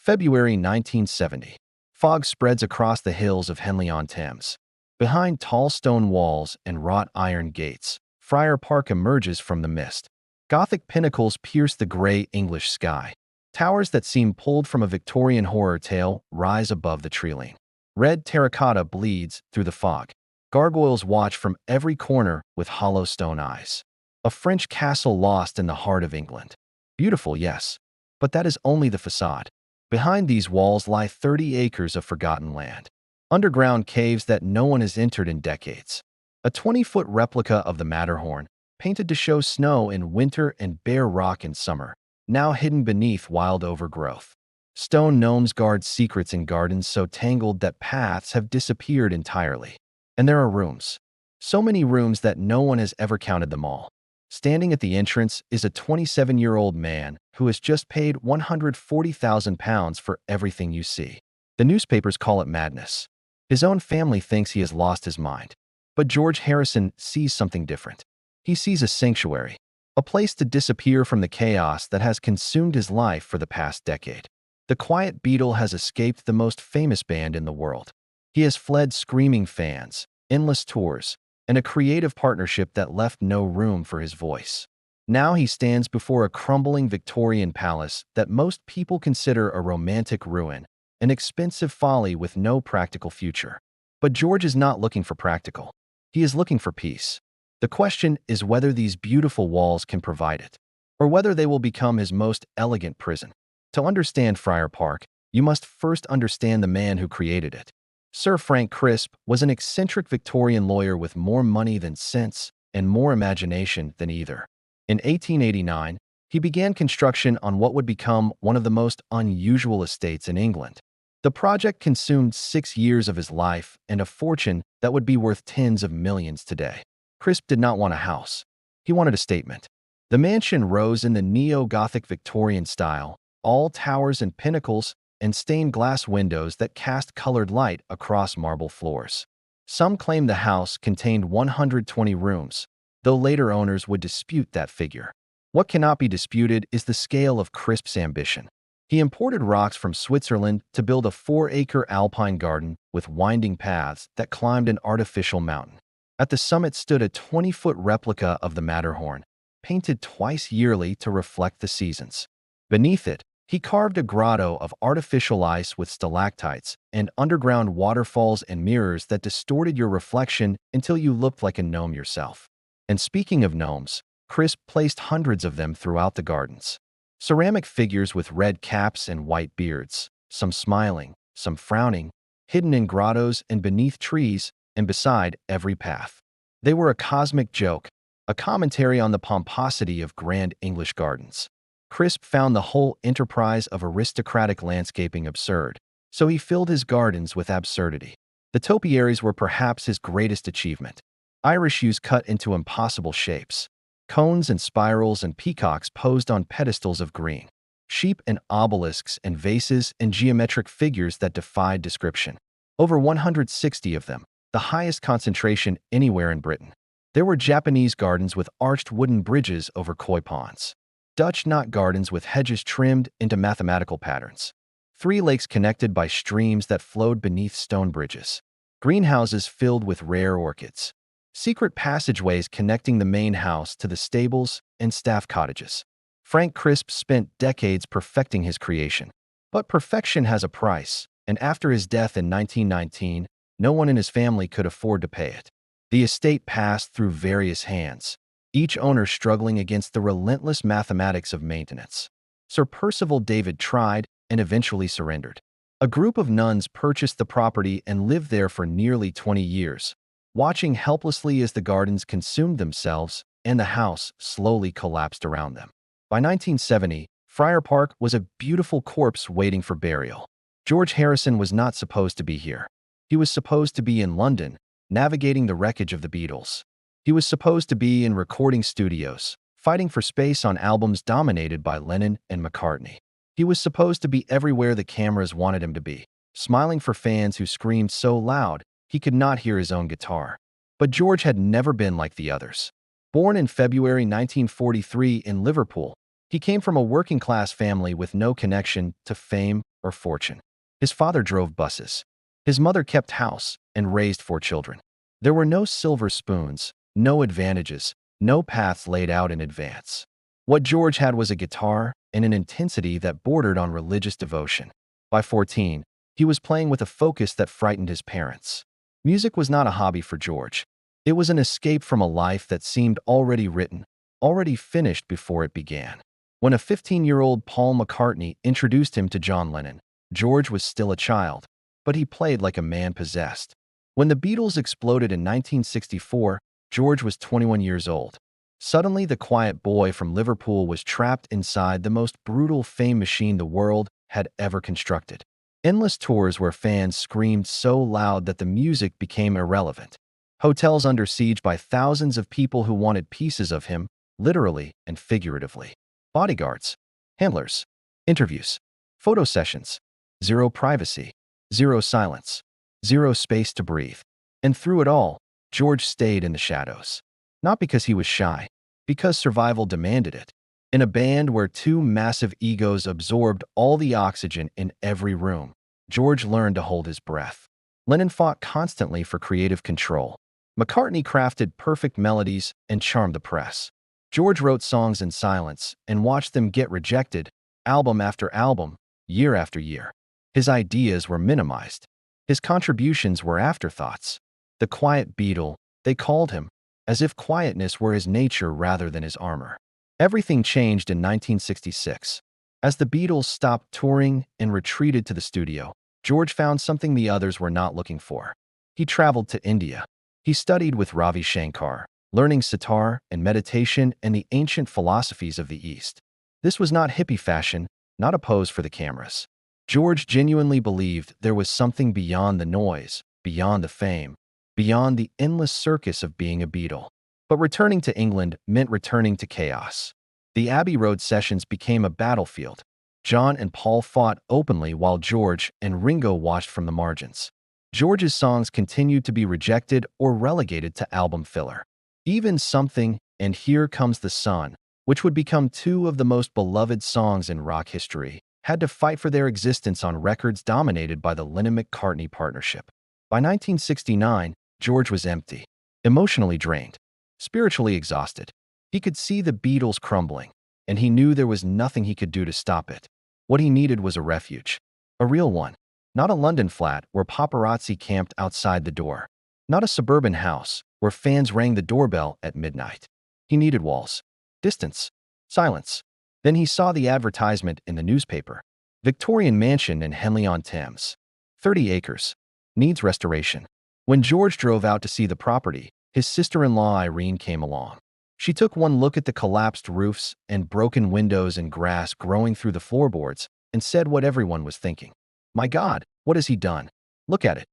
February 1970. Fog spreads across the hills of Henley-on-Thames. Behind tall stone walls and wrought iron gates, Friar Park emerges from the mist. Gothic pinnacles pierce the gray English sky. Towers that seem pulled from a Victorian horror tale rise above the treeline. Red terracotta bleeds through the fog. Gargoyles watch from every corner with hollow stone eyes. A French castle lost in the heart of England. Beautiful, yes, but that is only the facade. Behind these walls lie 30 acres of forgotten land. Underground caves that no one has entered in decades. A 20-foot replica of the Matterhorn, painted to show snow in winter and bare rock in summer, now hidden beneath wild overgrowth. Stone gnomes guard secrets in gardens so tangled that paths have disappeared entirely. And there are rooms. So many rooms that no one has ever counted them all. Standing at the entrance is a 27-year-old man who has just paid £140,000 for everything you see. The newspapers call it madness. His own family thinks he has lost his mind. But George Harrison sees something different. He sees a sanctuary, a place to disappear from the chaos that has consumed his life for the past decade. The quiet Beatle has escaped the most famous band in the world. He has fled screaming fans, endless tours, and a creative partnership that left no room for his voice. Now he stands before a crumbling Victorian palace that most people consider a romantic ruin, an expensive folly with no practical future. But George is not looking for practical. He is looking for peace. The question is whether these beautiful walls can provide it, or whether they will become his most elegant prison. To understand Friar Park, you must first understand the man who created it. Sir Frank Crisp was an eccentric Victorian lawyer with more money than sense and more imagination than either. In 1889, he began construction on what would become one of the most unusual estates in England. The project consumed 6 years of his life and a fortune that would be worth tens of millions today. Crisp did not want a house. He wanted a statement. The mansion rose in the neo-Gothic Victorian style, all towers and pinnacles, and stained glass windows that cast colored light across marble floors. Some claim the house contained 120 rooms, though later owners would dispute that figure. What cannot be disputed is the scale of Crisp's ambition. He imported rocks from Switzerland to build a 4-acre alpine garden with winding paths that climbed an artificial mountain. At the summit stood a 20-foot replica of the Matterhorn, painted twice yearly to reflect the seasons. Beneath it, he carved a grotto of artificial ice with stalactites and underground waterfalls and mirrors that distorted your reflection until you looked like a gnome yourself. And speaking of gnomes, Crisp placed hundreds of them throughout the gardens. Ceramic figures with red caps and white beards, some smiling, some frowning, hidden in grottos and beneath trees and beside every path. They were a cosmic joke, a commentary on the pomposity of grand English gardens. Crisp found the whole enterprise of aristocratic landscaping absurd, so he filled his gardens with absurdity. The topiaries were perhaps his greatest achievement. Irish yews cut into impossible shapes. Cones and spirals and peacocks posed on pedestals of green. Sheep and obelisks and vases and geometric figures that defied description. Over 160 of them, the highest concentration anywhere in Britain. There were Japanese gardens with arched wooden bridges over koi ponds. Dutch knot gardens with hedges trimmed into mathematical patterns. 3 lakes connected by streams that flowed beneath stone bridges. Greenhouses filled with rare orchids. Secret passageways connecting the main house to the stables and staff cottages. Frank Crisp spent decades perfecting his creation. But perfection has a price, and after his death in 1919, no one in his family could afford to pay it. The estate passed through various hands, each owner struggling against the relentless mathematics of maintenance. Sir Percival David tried and eventually surrendered. A group of nuns purchased the property and lived there for nearly 20 years, watching helplessly as the gardens consumed themselves and the house slowly collapsed around them. By 1970, Friar Park was a beautiful corpse waiting for burial. George Harrison was not supposed to be here. He was supposed to be in London, navigating the wreckage of the Beatles. He was supposed to be in recording studios, fighting for space on albums dominated by Lennon and McCartney. He was supposed to be everywhere the cameras wanted him to be, smiling for fans who screamed so loud he could not hear his own guitar. But George had never been like the others. Born in February 1943 in Liverpool, he came from a working-class family with no connection to fame or fortune. His father drove buses. His mother kept house and raised 4 children. There were no silver spoons, no advantages, no paths laid out in advance. What George had was a guitar and an intensity that bordered on religious devotion. By 14, he was playing with a focus that frightened his parents. Music was not a hobby for George. It was an escape from a life that seemed already written, already finished before it began. When a 15-year-old Paul McCartney introduced him to John Lennon, George was still a child, but he played like a man possessed. When the Beatles exploded in 1964, George was 21 years old. Suddenly, the quiet boy from Liverpool was trapped inside the most brutal fame machine the world had ever constructed. Endless tours where fans screamed so loud that the music became irrelevant. Hotels under siege by thousands of people who wanted pieces of him, literally and figuratively. Bodyguards, handlers, interviews, photo sessions, zero privacy, zero silence, zero space to breathe. And through it all, George stayed in the shadows. Not because he was shy, because survival demanded it. In a band where 2 massive egos absorbed all the oxygen in every room, George learned to hold his breath. Lennon fought constantly for creative control. McCartney crafted perfect melodies and charmed the press. George wrote songs in silence and watched them get rejected, album after album, year after year. His ideas were minimized. His contributions were afterthoughts. The quiet Beatle, they called him, as if quietness were his nature rather than his armor. Everything changed in 1966. As the Beatles stopped touring and retreated to the studio, George found something the others were not looking for. He traveled to India. He studied with Ravi Shankar, learning sitar and meditation and the ancient philosophies of the East. This was not hippie fashion, not a pose for the cameras. George genuinely believed there was something beyond the noise, beyond the fame, beyond the endless circus of being a Beatle. But returning to England meant returning to chaos. The Abbey Road sessions became a battlefield. John and Paul fought openly while George and Ringo watched from the margins. George's songs continued to be rejected or relegated to album filler. Even Something and Here Comes the Sun, which would become 2 of the most beloved songs in rock history, had to fight for their existence on records dominated by the Lennon-McCartney partnership. By 1969, George was empty, emotionally drained, spiritually exhausted. He could see the Beatles crumbling, and he knew there was nothing he could do to stop it. What he needed was a refuge. A real one. Not a London flat where paparazzi camped outside the door. Not a suburban house where fans rang the doorbell at midnight. He needed walls, distance, silence. Then he saw the advertisement in the newspaper. Victorian mansion in Henley-on-Thames. 30 acres. Needs restoration. When George drove out to see the property, his sister-in-law Irene came along. She took one look at the collapsed roofs and broken windows and grass growing through the floorboards and said what everyone was thinking. My God, what has he done? Look at it.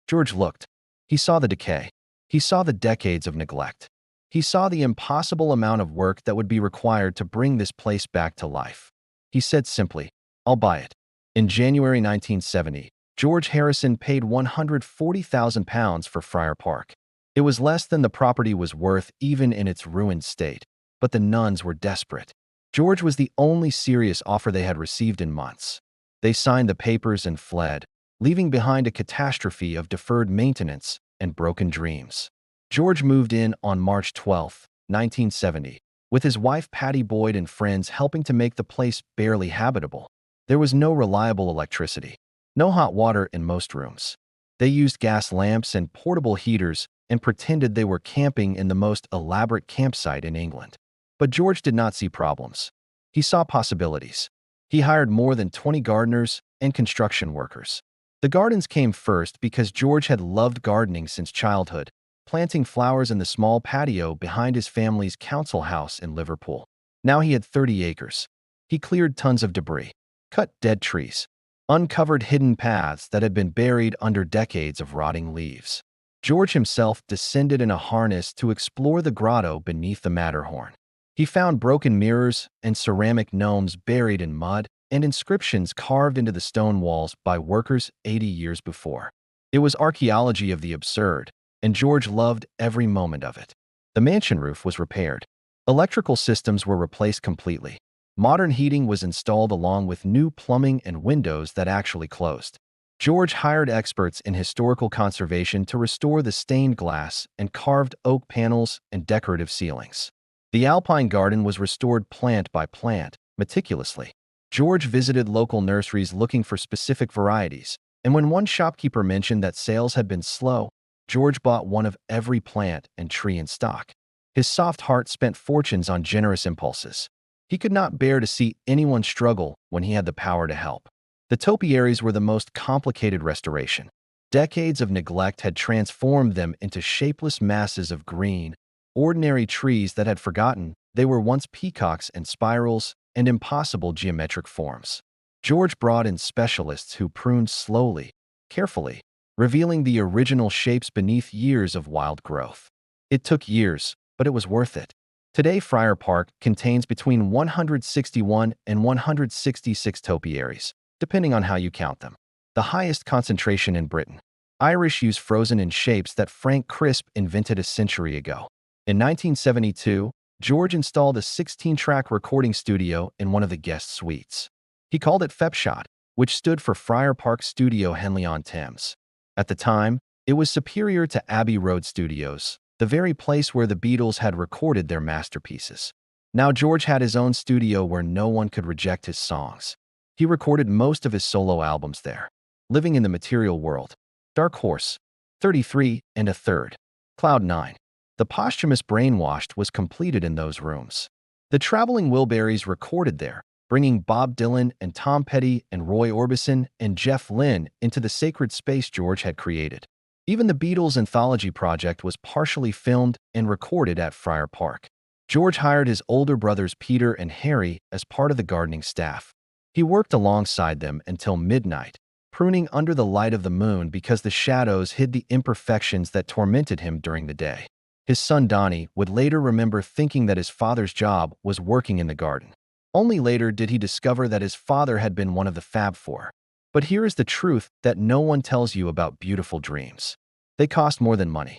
George looked. He saw the decay. He saw the decades of neglect. He saw the impossible amount of work that would be required to bring this place back to life. He said simply, I'll buy it. In January 1970, George Harrison paid £140,000 for Friar Park. It was less than the property was worth even in its ruined state, but the nuns were desperate. George was the only serious offer they had received in months. They signed the papers and fled, leaving behind a catastrophe of deferred maintenance and broken dreams. George moved in on March 12, 1970, with his wife Patty Boyd and friends helping to make the place barely habitable. There was no reliable electricity, no hot water in most rooms. They used gas lamps and portable heaters and pretended they were camping in the most elaborate campsite in England. But George did not see problems. He saw possibilities. He hired more than 20 gardeners and construction workers. The gardens came first because George had loved gardening since childhood, planting flowers in the small patio behind his family's council house in Liverpool. Now he had 30 acres. He cleared tons of debris, cut dead trees, uncovered hidden paths that had been buried under decades of rotting leaves. George himself descended in a harness to explore the grotto beneath the Matterhorn. He found broken mirrors and ceramic gnomes buried in mud and inscriptions carved into the stone walls by workers 80 years before. It was archaeology of the absurd, and George loved every moment of it. The mansion roof was repaired. Electrical systems were replaced completely. Modern heating was installed along with new plumbing and windows that actually closed. George hired experts in historical conservation to restore the stained glass and carved oak panels and decorative ceilings. The Alpine garden was restored plant by plant, meticulously. George visited local nurseries looking for specific varieties, and when one shopkeeper mentioned that sales had been slow, George bought one of every plant and tree in stock. His soft heart spent fortunes on generous impulses. He could not bear to see anyone struggle when he had the power to help. The topiaries were the most complicated restoration. Decades of neglect had transformed them into shapeless masses of green, ordinary trees that had forgotten they were once peacocks and spirals and impossible geometric forms. George brought in specialists who pruned slowly, carefully, revealing the original shapes beneath years of wild growth. It took years, but it was worth it. Today, Friar Park contains between 161 and 166 topiaries, depending on how you count them. The highest concentration in Britain. Irish use frozen in shapes that Frank Crisp invented a century ago. In 1972, George installed a 16-track recording studio in one of the guest suites. He called it Fepshot, which stood for Friar Park Studio Henley-on-Thames. At the time, it was superior to Abbey Road Studios, the very place where the Beatles had recorded their masterpieces. Now George had his own studio where no one could reject his songs. He recorded most of his solo albums there. Living in the Material World. Dark Horse. 33 and a Third. Cloud 9. The posthumous Brainwashed was completed in those rooms. The Traveling Wilburys recorded there, bringing Bob Dylan and Tom Petty and Roy Orbison and Jeff Lynne into the sacred space George had created. Even the Beatles anthology project was partially filmed and recorded at Friar Park. George hired his older brothers Peter and Harry as part of the gardening staff. He worked alongside them until midnight, pruning under the light of the moon because the shadows hid the imperfections that tormented him during the day. His son Donnie would later remember thinking that his father's job was working in the garden. Only later did he discover that his father had been one of the Fab Four. But here is the truth that no one tells you about beautiful dreams. They cost more than money.